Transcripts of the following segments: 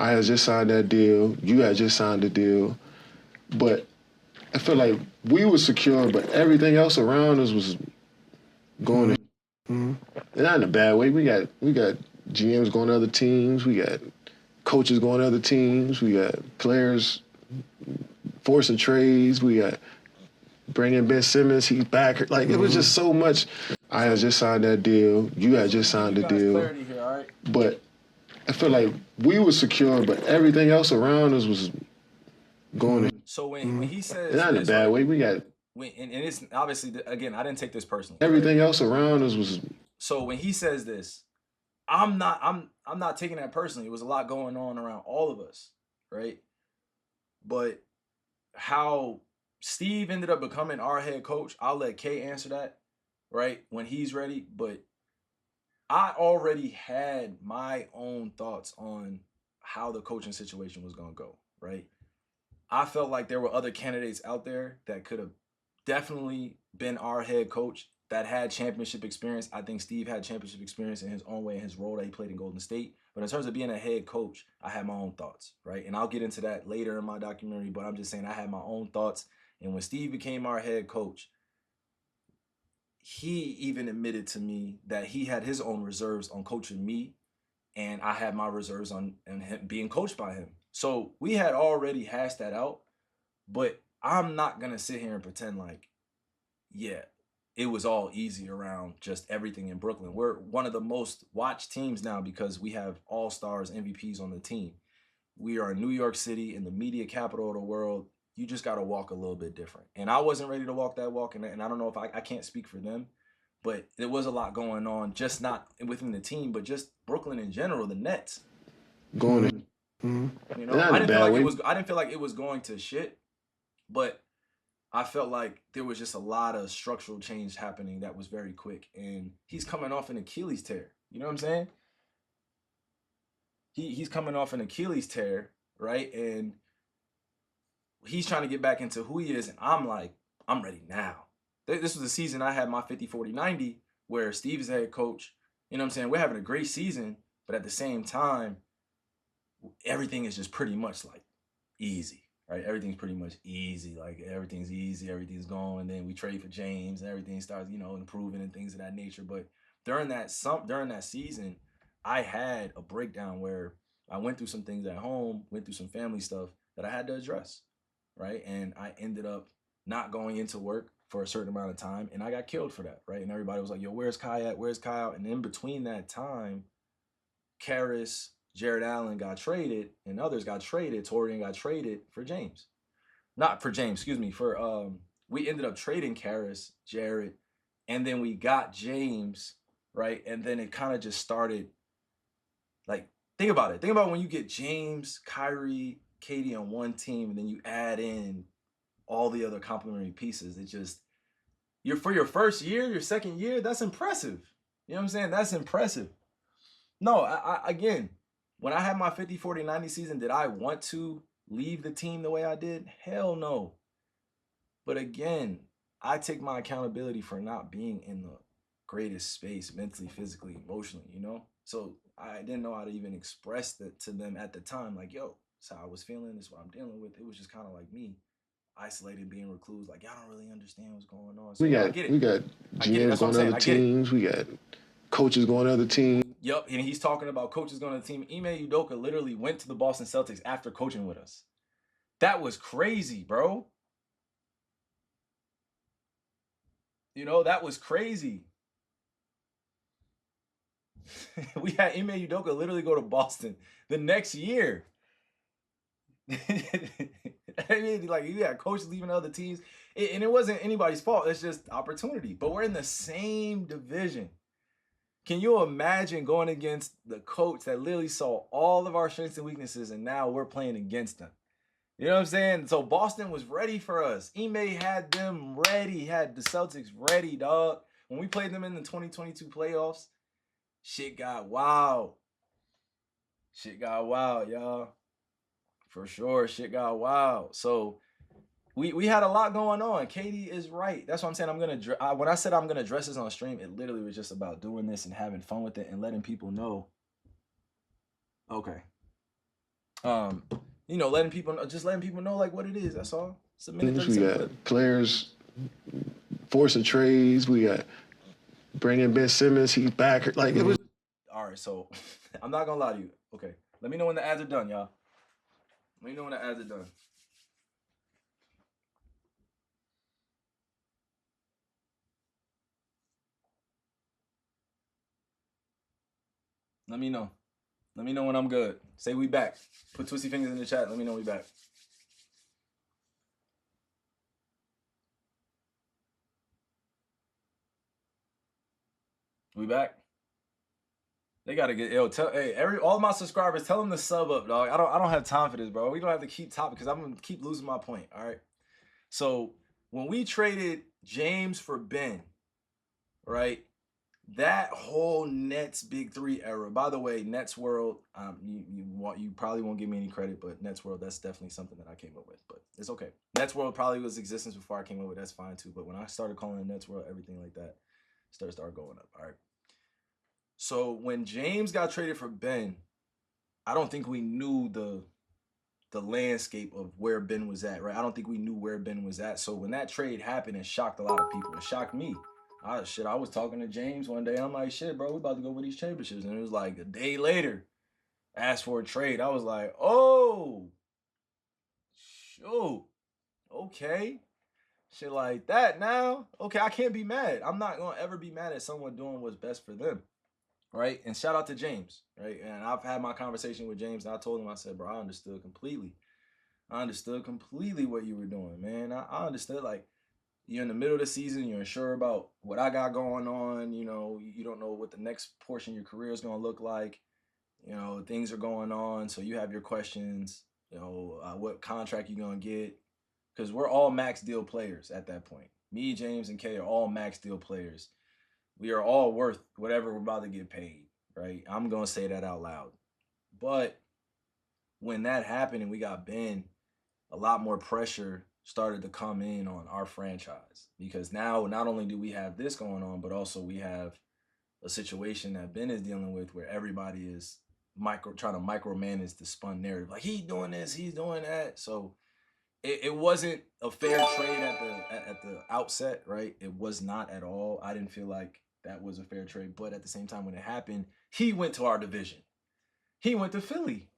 I had just signed that deal. You had just signed the deal. But I feel like we were secure, but everything else around us was going to and not in a bad way. We got GMs going to other teams. We got coaches going to other teams. We got players forcing trades. We got bringing Ben Simmons. He's back. Like, it was just so much. I had just signed that deal. You had just signed the deal. Clarity here, all right? But I feel like we were secure, but everything else around us was going to. So when he says Not in a bad way. We got and it's obviously, again, I didn't take this personally. everything else around us was. So when he says this, I'm not taking that personally. It was a lot going on around all of us, right? But how Steve ended up becoming our head coach, I'll let Kay answer that, right, when he's ready. But I already had my own thoughts on how the coaching situation was going to go, right? I felt like there were other candidates out there that could have definitely been our head coach that had championship experience. I think Steve had championship experience in his own way, in his role that he played in Golden State. But in terms of being a head coach, I had my own thoughts, right? And I'll get into that later in my documentary, but I'm just saying I had my own thoughts. And when Steve became our head coach, he even admitted to me that he had his own reserves on coaching me, and I had my reserves on him being coached by him. So we had already hashed that out, but I'm not going to sit here and pretend like, yeah, it was all easy around just everything in Brooklyn. We're one of the most watched teams now because we have all-stars, MVPs on the team. We are in New York City, in the media capital of the world. You just got to walk a little bit different. And I wasn't ready to walk that walk, and I don't know if I can't speak for them, but there was a lot going on, just not within the team, but just Brooklyn in general, the Nets. Going to. You know, I didn't feel like it was going to shit, but I felt like there was just a lot of structural change happening that was very quick. And he's coming off an Achilles tear. You know what I'm saying? He's coming off an Achilles tear, right? And he's trying to get back into who he is. And I'm like, I'm ready now. This was a season I had my 50-40-90 where Steve is the head coach. You know what I'm saying? We're having a great season, but at the same time, everything is just pretty much like easy, right? Everything's pretty much easy. Like everything's easy, everything's going. Then we trade for James, and everything starts, improving and things of that nature. But during that season, I had a breakdown where I went through some things at home, went through some family stuff that I had to address, right? And I ended up not going into work for a certain amount of time, and I got killed for that, right? And everybody was like, yo, where's Kai at? Where's Kai out? And in between that time, Karras, Jared Allen got traded, and others got traded. Torian got traded for James. Not for James, excuse me. We ended up trading Karras, Jared, and then we got James, right? And then it kind of just started, like, think about it. Think about when you get James, Kyrie, KD on one team, and then you add in all the other complementary pieces. It just, for your first year, your second year, that's impressive. You know what I'm saying? That's impressive. No, again, when I had my 50-40-90 season, did I want to leave the team the way I did? Hell no. But again, I take my accountability for not being in the greatest space mentally, physically, emotionally, So I didn't know how to even express that to them at the time. Like, yo, that's how I was feeling. This is what I'm dealing with. It was just kind of like me, isolated, being reclused. Like, y'all don't really understand what's going on. So we got GMs going to other teams. We got coaches going to other teams. Yep, and he's talking about coaches going to the team. Ime Udoka literally went to the Boston Celtics after coaching with us. That was crazy, bro. That was crazy. We had Ime Udoka literally go to Boston the next year. I mean, like, you had coaches leaving other teams, and it wasn't anybody's fault. It's just opportunity. But we're in the same division. Can you imagine going against the coach that literally saw all of our strengths and weaknesses, and now we're playing against them? You know what I'm saying? So Boston was ready for us. Ime had them ready, had the Celtics ready, dog. When we played them in the 2022 playoffs, shit got wild. Shit got wild, y'all. For sure, shit got wild. So we had a lot going on. Katie is right. That's what I'm saying. When I said I'm gonna address this on stream, it literally was just about doing this and having fun with it and letting people know. Okay. letting people know like what it is. That's all. It's a minute We 37 clip. got players forcing trades. We got bringing Ben Simmons. He's back. Like it was. All right, so I'm not gonna lie to you. Okay, let me know when the ads are done, y'all. Let me know when the ads are done. Let me know. Let me know when I'm good. Say we back. Put twisty fingers in the chat. Let me know we back. We back. They gotta get all my subscribers, tell them to sub up, dog. I don't have time for this, bro. We don't have to keep topic because I'm gonna keep losing my point. All right. So when we traded James for Ben, right? That whole Nets Big Three era. By the way, Nets World, you probably won't give me any credit, but Nets World, that's definitely something that I came up with. But it's okay. Nets World probably was existence before I came up with. That's fine too. But when I started calling it Nets World, everything like that started going up. All right. So when James got traded for Ben, I don't think we knew the landscape of where Ben was at, right? I don't think we knew where Ben was at. So when that trade happened, it shocked a lot of people. It shocked me. I was talking to James one day. I'm like, shit, bro, we about to go win these championships. And it was like a day later, asked for a trade. I was like, oh, shoot, okay. Shit like that now. Okay, I can't be mad. I'm not going to ever be mad at someone doing what's best for them. Right? And shout out to James, right? And I've had my conversation with James, and I told him, I said, bro, I understood completely. I understood completely what you were doing, man. I understood, like, you're in the middle of the season, you're unsure about what I got going on, you don't know what the next portion of your career is going to look like. Things are going on, so you have your questions, what contract you're going to get. Because we're all max deal players at that point. Me, James, and Kay are all max deal players. We are all worth whatever we're about to get paid, right? I'm going to say that out loud. But when that happened and we got Ben, a lot more pressure started to come in on our franchise because now not only do we have this going on, but also we have a situation that Ben is dealing with where everybody is trying to micromanage the spun narrative. Like, he's doing this, he's doing that. So it wasn't a fair trade at the outset, right? It was not at all. I didn't feel like that was a fair trade. But at the same time, when it happened, he went to our division. He went to Philly.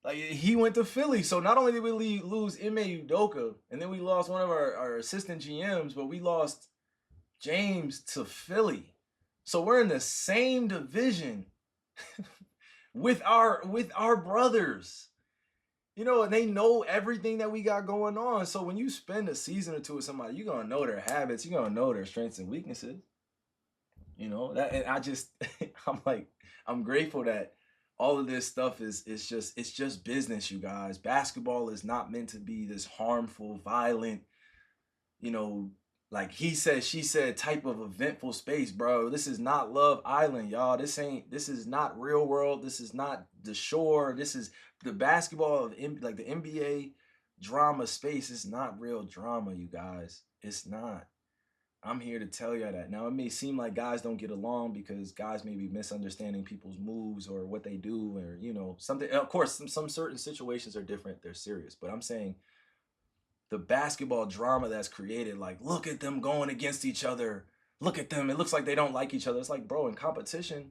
Like, he went to Philly. So not only did we lose Ime Udoka, and then we lost one of our assistant GMs, but we lost James to Philly. So we're in the same division with our brothers. And they know everything that we got going on. So when you spend a season or two with somebody, you're gonna know their habits, you're gonna know their strengths and weaknesses. That, and I'm grateful that all of this stuff is just business, you guys. Basketball is not meant to be this harmful, violent, like he said, she said type of eventful space, bro. This is not Love Island, y'all. This is not real world. This is not The Shore. This is the basketball of like the NBA drama space. It's not real drama, you guys. It's not. I'm here to tell you that. Now, it may seem like guys don't get along because guys may be misunderstanding people's moves or what they do, or something. Of course, some certain situations are different. They're serious, but I'm saying the basketball drama that's created, like, look at them going against each other. Look at them. It looks like they don't like each other. It's like, bro, in competition,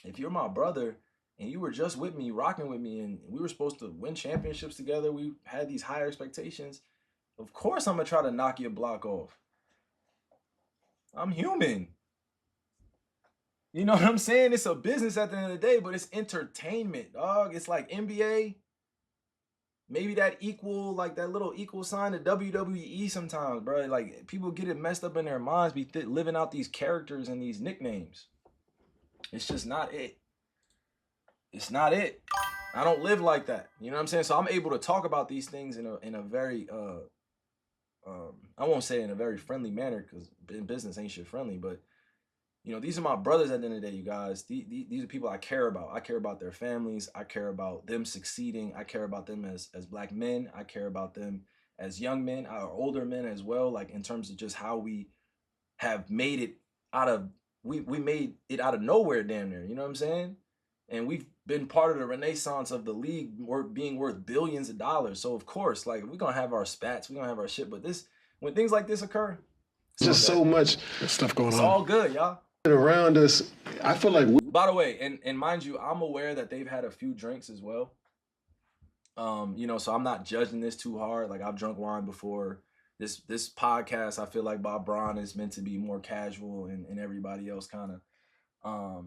if you're my brother and you were just with me, rocking with me, and we were supposed to win championships together, we had these higher expectations, of course I'm going to try to knock your block off. I'm human. You know what I'm saying? It's a business at the end of the day, but it's entertainment, dog. It's like NBA. Maybe that little equal sign to WWE sometimes, bro. Like, people get it messed up in their minds, be living out these characters and these nicknames. It's just not it. It's not it. I don't live like that. You know what I'm saying? So I'm able to talk about these things in a very I won't say in a very friendly manner, because in business ain't shit friendly, but these are my brothers at the end of the day, you guys. These are people I care about. I care about their families. I care about them succeeding. I care about them as black men. I care about them as young men, or older men as well, like in terms of just how we have made it out of we made it out of nowhere, damn near. You know what I'm saying? And we've been part of the renaissance of the league, being worth billions of dollars. So of course, like we're gonna have our spats, we're gonna have our shit. But when things like this occur, just so much stuff going it's on. all good, y'all. Around us, I feel like By the way, and mind you, I'm aware that they've had a few drinks as well. So I'm not judging this too hard. Like I've drunk wine before. This podcast, I feel like Bob Braun is meant to be more casual, and everybody else kind of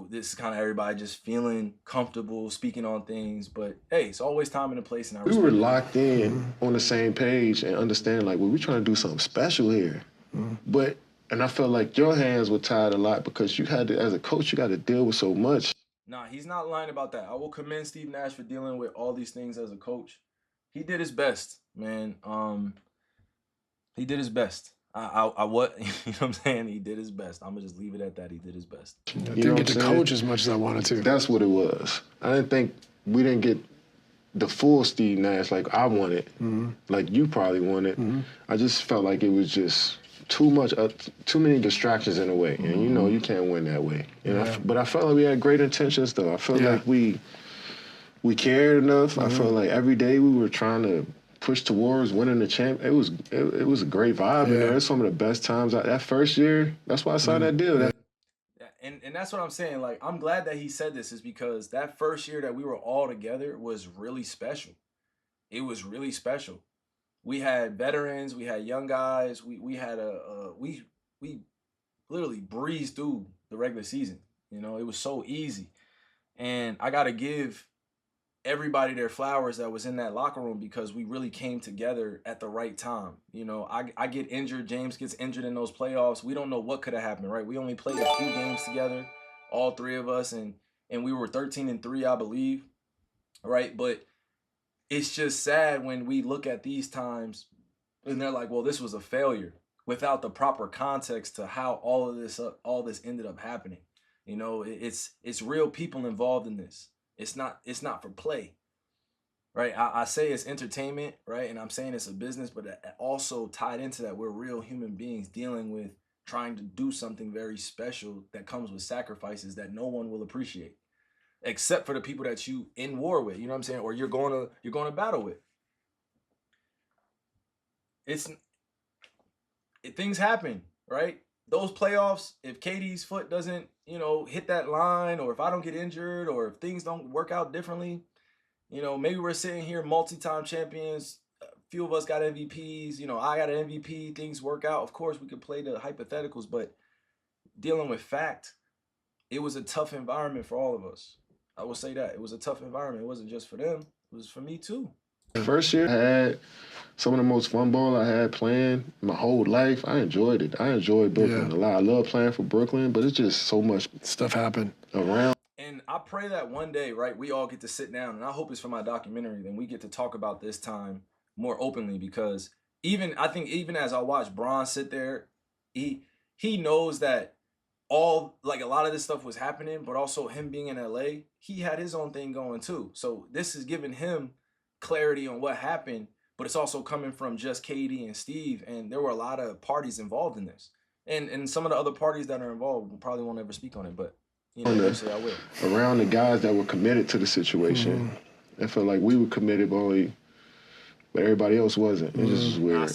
this is kind of everybody just feeling comfortable speaking on things. But hey, it's always time and a place, and we were locked in on the same page and understand like, well, we're trying to do something special here. But and I felt like your hands were tied a lot because you had to, as a coach, you got to deal with so much. Nah, he's not lying about that. I will commend Steve Nash for dealing with all these things as a coach. He did his best, man. He did his best. I what you know what I'm saying? He did his best. I'm gonna just leave it at that. He did his best. I didn't get to coach as much as I wanted to. That's what it was. I didn't think we didn't get the full Steve Nash like I wanted, like you probably wanted. I just felt like it was just too much, too many distractions in a way, and you can't win that way. But I felt like we had great intentions, though. I felt like we cared enough. I felt like every day we were trying to push towards winning the champ. It was a great vibe in there. It's some of the best times. That first year, that's why I signed that deal. And that's what I'm saying. Like, I'm glad that he said this, is because that first year that we were all together was really special. It was really special. We had veterans, we had young guys, we had we literally breezed through the regular season. It was so easy. And I gotta give everybody their flowers that was in that locker room, because we really came together at the right time. I get injured, James gets injured in those playoffs. We don't know what could have happened, right? We only played a few games together, all three of us, and we were 13-3, I believe. Right? But it's just sad when we look at these times and they're like, well, this was a failure, without the proper context to how all this ended up happening. It's real people involved in this. It's not for play, right? I say it's entertainment, right? And I'm saying it's a business, but also tied into that, we're real human beings dealing with trying to do something very special that comes with sacrifices that no one will appreciate, except for the people that you in war with, you know what I'm saying? Or you're going to battle with. Things happen, right? Those playoffs, if KD's foot doesn't, hit that line, or if I don't get injured, or if things don't work out differently, maybe we're sitting here multi-time champions, a few of us got MVPs, I got an MVP, things work out. Of course, we could play the hypotheticals, but dealing with fact, it was a tough environment for all of us. I will say that. It was a tough environment. It wasn't just for them. It was for me too. First year, I had some of the most fun ball I had playing my whole life. I enjoyed it. I enjoyed Brooklyn a lot. I love playing for Brooklyn, but it's just so much stuff happened around. And I pray that one day, right, we all get to sit down, and I hope it's for my documentary, then we get to talk about this time more openly, because I think even as I watch Bron sit there, he knows that a lot of this stuff was happening, but also him being in LA, he had his own thing going too. So this is giving him clarity on what happened, but it's also coming from just KD and Steve, and there were a lot of parties involved in this. And some of the other parties that are involved probably won't ever speak on it, but eventually I will. Around the guys that were committed to the situation. I felt like we were committed, but everybody else wasn't. It just was weird.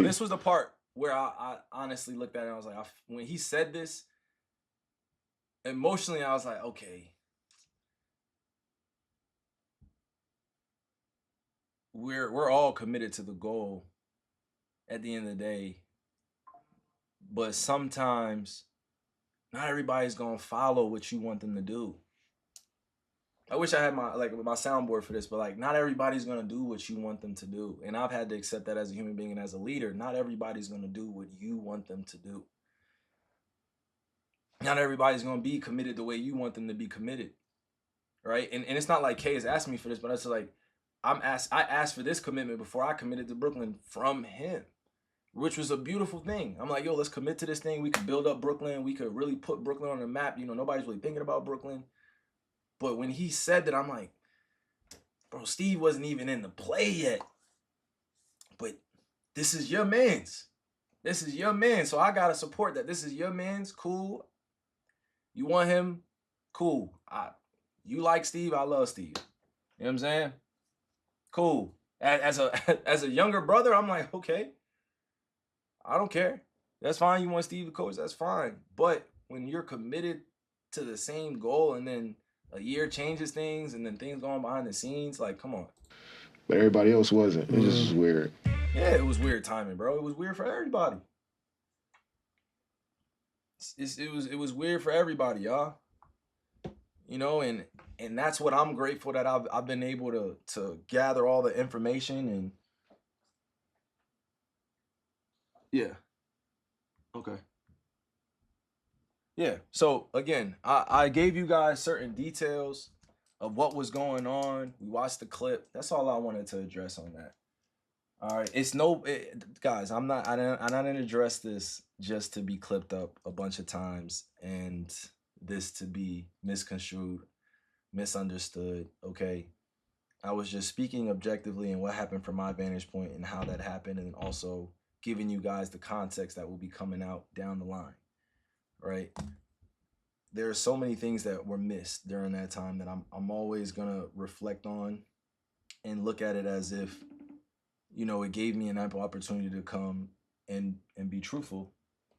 This was the part where I honestly looked at it and I was like, when he said this, emotionally I was like, okay, we're all committed to the goal at the end of the day, but sometimes not everybody's gonna follow what you want them to do. I wish I had my soundboard for this, but not everybody's gonna do what you want them to do, and I've had to accept that as a human being and as a leader. Not everybody's gonna do what you want them to do. Not everybody's gonna be committed the way you want them to be committed, right? And it's not like Kay has asked me for this, but it's like I asked for this commitment before I committed to Brooklyn from him, which was a beautiful thing. I'm like, yo, let's commit to this thing. We could build up Brooklyn. We could really put Brooklyn on the map. Nobody's really thinking about Brooklyn. But when he said that, I'm like, bro, Steve wasn't even in the play yet. But this is your man's. This is your man, so I gotta support that. This is your man's cool. You want him, cool. You like Steve, I love Steve. You know what I'm saying? Cool. As a younger brother, I'm like, okay, I don't care. That's fine. You want Steve to coach, that's fine. But when you're committed to the same goal and then a year changes things and then things going behind the scenes, like, come on. But everybody else wasn't. It just was weird. Yeah, it was weird timing, bro. It was weird for everybody. It was weird for everybody, y'all. You know, and that's what I'm grateful that I've been able to gather all the information and yeah. Okay. Yeah. So again, I gave you guys certain details of what was going on. We watched the clip. That's all I wanted to address on that. All right. Guys, I didn't address this just to be clipped up a bunch of times and this to be misconstrued, misunderstood. Okay. I was just speaking objectively and what happened from my vantage point and how that happened, and also giving you guys the context that will be coming out down the line. Right? There are so many things that were missed during that time that I'm always gonna reflect on and look at it as if, you know, it gave me an ample opportunity to come and be truthful,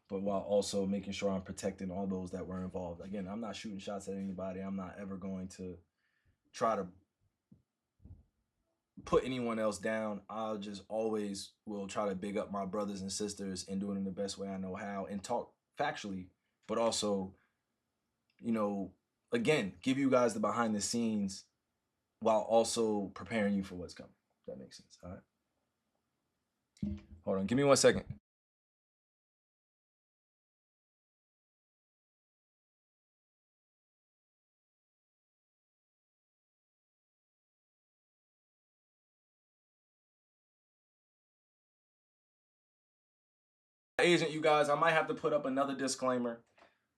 but while also making sure I'm protecting all those that were involved. Again, I'm not shooting shots at anybody. I'm not ever going to try to put anyone else down. I'll just always will try to big up my brothers and sisters and do it in the best way I know how and talk factually, but also, you know, again, give you guys the behind the scenes while also preparing you for what's coming. If that makes sense. All right. Hold on. Give me 1 second. Agent, you guys, I might have to put up another disclaimer.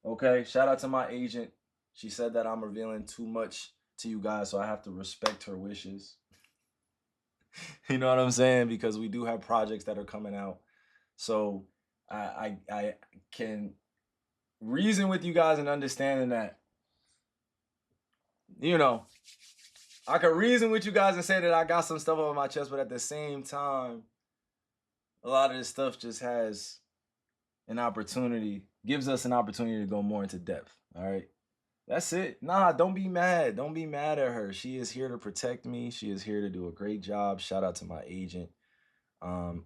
Okay. Shout out to my agent. She said that I'm revealing too much to you guys, so I have to respect her wishes. You know what I'm saying? Because we do have projects that are coming out. So I can reason with you guys and understanding that, you know, I can reason with you guys and say that I got some stuff on my chest, but at the same time, a lot of this stuff just has an opportunity, gives us an opportunity to go more into depth. All right. That's it. Nah, don't be mad. Don't be mad at her. She is here to protect me. She is here to do a great job. Shout out to my agent.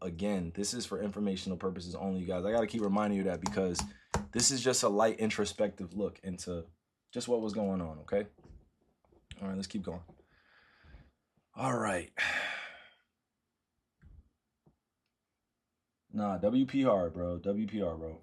Again, this is for informational purposes only, you guys. I got to keep reminding you that because this is just a light introspective look into just what was going on, okay? All right, let's keep going. All right. Nah, WP hard, bro. WP hard, bro.